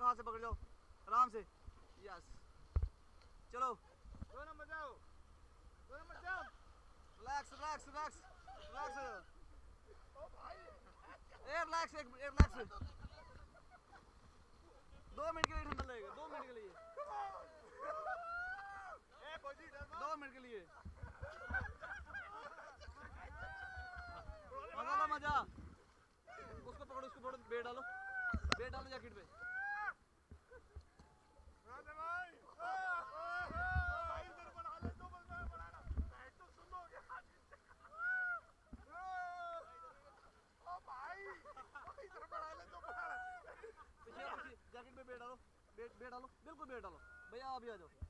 हाथ से पकड़ जाओ आराम से। यस चलो 2 नंबर जाओ, 2 नंबर जाओ। Relax relax relax relax relax relax 2 minute के लिए ठंडा लगेगा 2 मिनट के लिए 2 मिनट के लिए मजा लो मजा। उसको पकड़ो बेट डालो जैकेट पे। जैकेट पे बेट डालो बिल्कुल बेट डालो भैया आप भी आ जाओ।